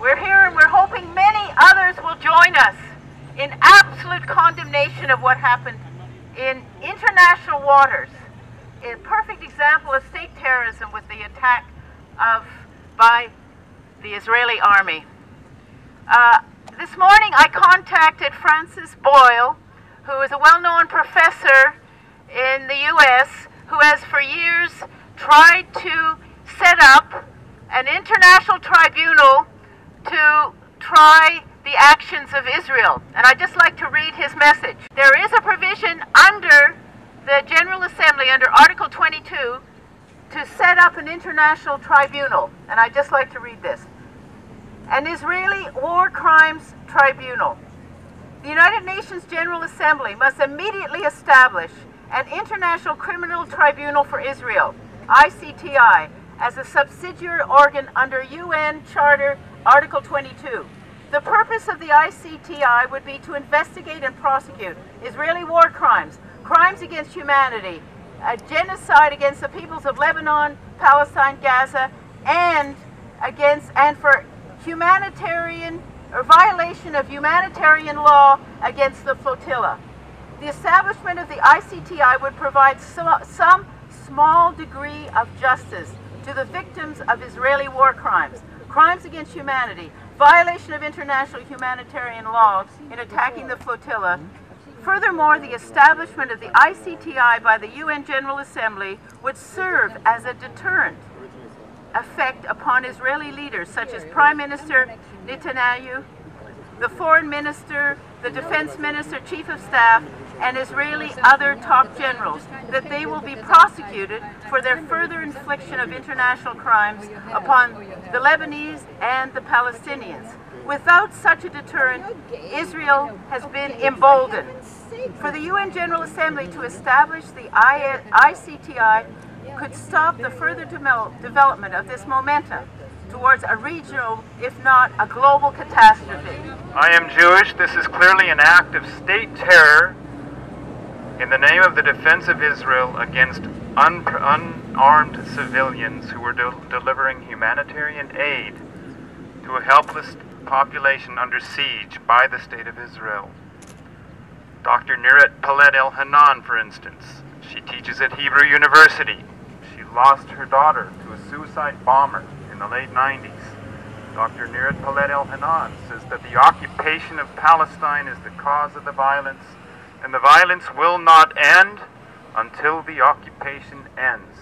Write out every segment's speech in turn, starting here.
We're here and we're hoping many others will join us in absolute condemnation of what happened in international waters. A perfect example of state terrorism with the attack by the Israeli army. This morning I contacted Francis Boyle, who is a well-known professor in the U.S. who has for years tried to set up an international tribunal to try the actions of Israel. And I'd just like to read his message. There is a provision under the General Assembly, under Article 22, to set up an international tribunal. And I'd just like to read this. An Israeli War Crimes Tribunal. The United Nations General Assembly must immediately establish an International Criminal Tribunal for Israel, ICTI, as a subsidiary organ under UN Charter Article 22. The purpose of the ICTI would be to investigate and prosecute Israeli war crimes, crimes against humanity, a genocide against the peoples of Lebanon, Palestine, Gaza, and for humanitarian or violation of humanitarian law against the flotilla. The establishment of the ICTI would provide some small degree of justice to the victims of Israeli war crimes, crimes against humanity, violation of international humanitarian law in attacking the flotilla. Furthermore, the establishment of the ICTI by the UN General Assembly would serve as a deterrent effect upon Israeli leaders such as Prime Minister Netanyahu, the Foreign Minister, the Defense Minister, Chief of Staff, and Israeli other top generals, that they will be prosecuted for their further infliction of international crimes upon the Lebanese and the Palestinians. Without such a deterrent, Israel has been emboldened. For the UN General Assembly to establish the ICTI could stop the further development of this momentum towards a regional, if not a global catastrophe. I am Jewish. This is clearly an act of state terror in the name of the defense of Israel against unarmed civilians who were delivering humanitarian aid to a helpless population under siege by the State of Israel. Dr. Niret Paled El-Hanan, for instance, she teaches at Hebrew University. She lost her daughter to a suicide bomber in the late 90s. Dr. Niret Paled El-Hanan says that the occupation of Palestine is the cause of the violence, and the violence will not end until the occupation ends.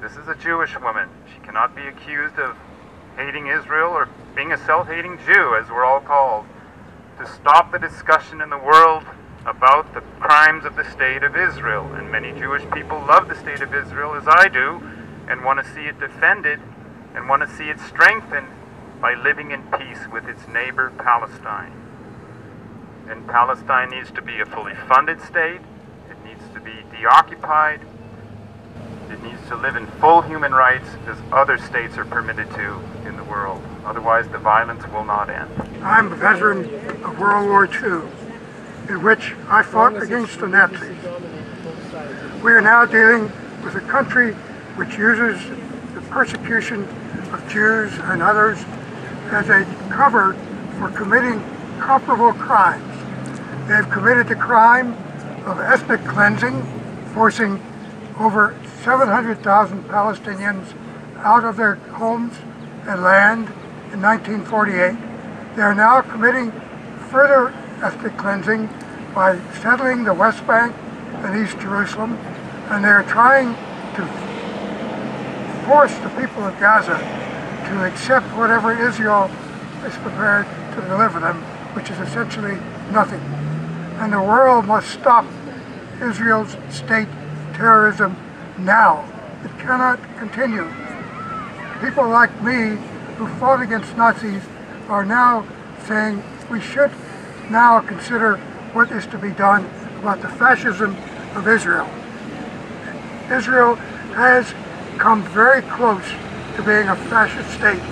This is a Jewish woman. She cannot be accused of hating Israel or being a self-hating Jew, as we're all called. To stop the discussion in the world about the crimes of the State of Israel. And many Jewish people love the State of Israel, as I do, and want to see it defended and want to see it strengthened by living in peace with its neighbor Palestine. And Palestine needs to be a fully funded state. It needs to be deoccupied. It needs to live in full human rights as other states are permitted to in the world. Otherwise, the violence will not end. I'm a veteran of World War II, in which I fought against the Nazis. We are now dealing with a country which uses the persecution of Jews and others as a cover for committing comparable crimes. They have committed the crime of ethnic cleansing, forcing over 700,000 Palestinians out of their homes and land in 1948. They are now committing further ethnic cleansing by settling the West Bank and East Jerusalem, and they are trying to force the people of Gaza to accept whatever Israel is prepared to deliver them, which is essentially nothing. And the world must stop Israel's state terrorism now. It cannot continue. People like me who fought against Nazis are now saying we should now consider what is to be done about the fascism of Israel. Israel has come very close to being a fascist state.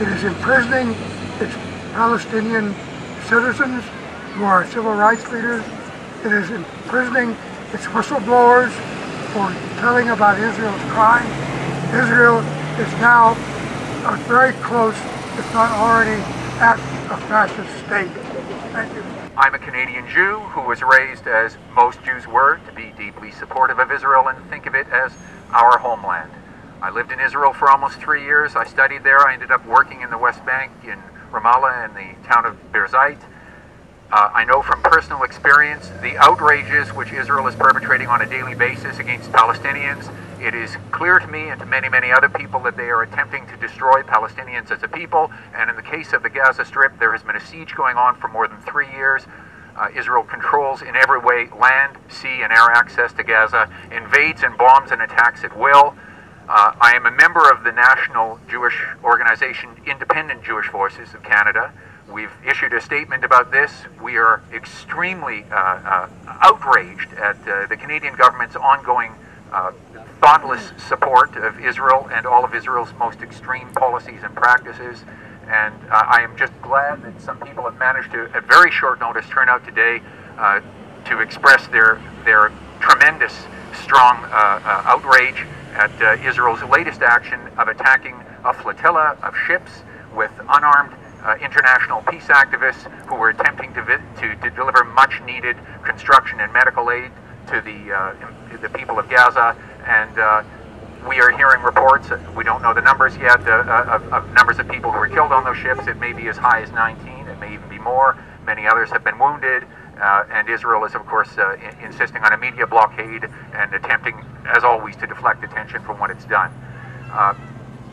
It is imprisoning its Palestinian citizens who are civil rights leaders. It is imprisoning its whistleblowers for telling about Israel's crime. Israel is now very close, if not already, at a fascist state. Thank you. I'm a Canadian Jew who was raised, as most Jews were, to be deeply supportive of Israel and think of it as our homeland. I lived in Israel for almost 3 years. I studied there. I ended up working in the West Bank, in Ramallah, and the town of Birzeit. I know from personal experience the outrages which Israel is perpetrating on a daily basis against Palestinians. It is clear to me and to many, many other people that they are attempting to destroy Palestinians as a people. And in the case of the Gaza Strip, there has been a siege going on for more than 3 years. Israel controls in every way land, sea, and air access to Gaza, invades and bombs and attacks at will. I am a member of the national Jewish organization, Independent Jewish Voices of Canada. We've issued a statement about this. We are extremely outraged at the Canadian government's ongoing thoughtless support of Israel and all of Israel's most extreme policies and practices. And I am just glad that some people have managed to, at very short notice, turn out today to express their tremendous, strong outrage at Israel's latest action of attacking a flotilla of ships with unarmed international peace activists who were attempting to deliver much-needed construction and medical aid to the people of Gaza. And we are hearing reports, we don't know the numbers yet, of numbers of people who were killed on those ships. It may be as high as 19, it may even be more. Many others have been wounded, and Israel is, of course, insisting on a media blockade and attempting, as always, to deflect attention from what it's done.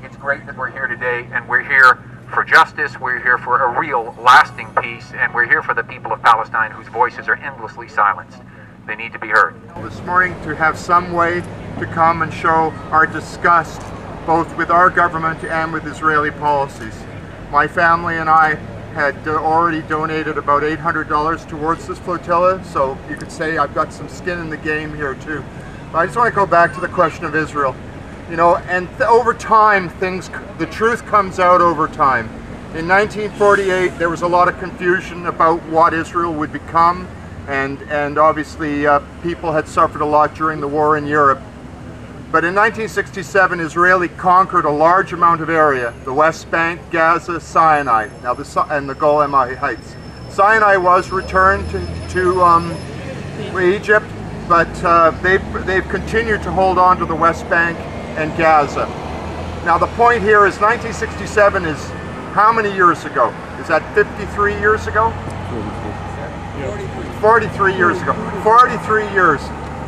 It's great that we're here today, and we're here for justice, we're here for a real, lasting peace, and we're here for the people of Palestine whose voices are endlessly silenced. They need to be heard. This morning to have some way to come and show our disgust both with our government and with Israeli policies. My family and I had already donated about $800 towards this flotilla, so you could say I've got some skin in the game here too. But I just want to go back to the question of Israel. You know, and over time, the truth comes out over time. In 1948, there was a lot of confusion about what Israel would become, and obviously people had suffered a lot during the war in Europe. But in 1967, Israel conquered a large amount of area, the West Bank, Gaza, Sinai, and the Golan Heights. Sinai was returned to Egypt, but they've continued to hold on to the West Bank and Gaza. Now the point here is 1967 is how many years ago? Is that 53 years ago? 43 years ago. 43 years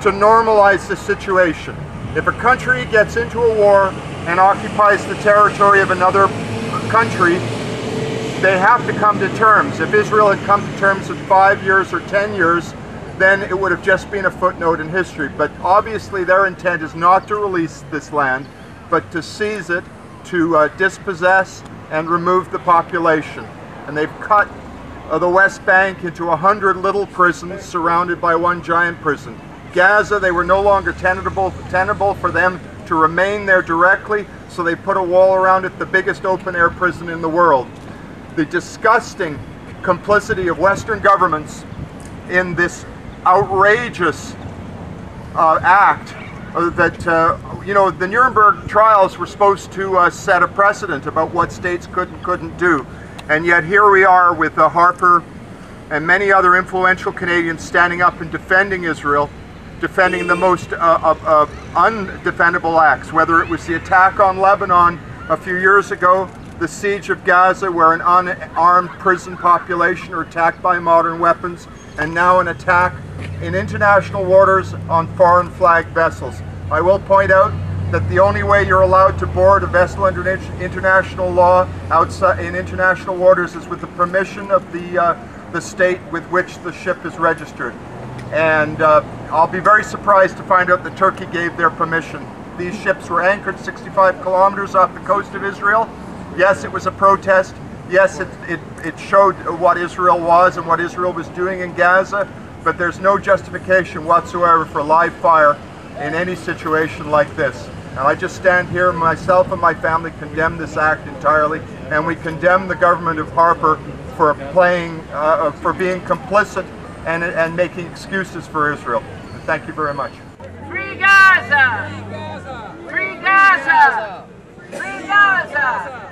to normalize the situation. If a country gets into a war and occupies the territory of another country, they have to come to terms. If Israel had come to terms in 5 years or 10 years, then it would have just been a footnote in history. But obviously their intent is not to release this land, but to seize it, to dispossess and remove the population. And they've cut the West Bank into 100 little prisons surrounded by one giant prison. Gaza, they were no longer tenable for them to remain there directly, so they put a wall around it, the biggest open-air prison in the world. The disgusting complicity of Western governments in this outrageous act that, you know, the Nuremberg trials were supposed to set a precedent about what states could and couldn't do. And yet here we are with Harper and many other influential Canadians standing up and defending Israel, defending the most undefendable acts, whether it was the attack on Lebanon a few years ago, the siege of Gaza where an unarmed prison population are attacked by modern weapons, and now an attack in international waters on foreign flag vessels. I will point out that the only way you're allowed to board a vessel under international law outside in international waters is with the permission of the state with which the ship is registered. And I'll be very surprised to find out that Turkey gave their permission. These ships were anchored 65 kilometers off the coast of Israel. Yes, it was a protest. Yes, it showed what Israel was and what Israel was doing in Gaza, but there's no justification whatsoever for live fire in any situation like this. And I just stand here, myself and my family condemn this act entirely, and we condemn the government of Harper for for being complicit and making excuses for Israel. Thank you very much. Free Gaza! Free Gaza! Free Gaza!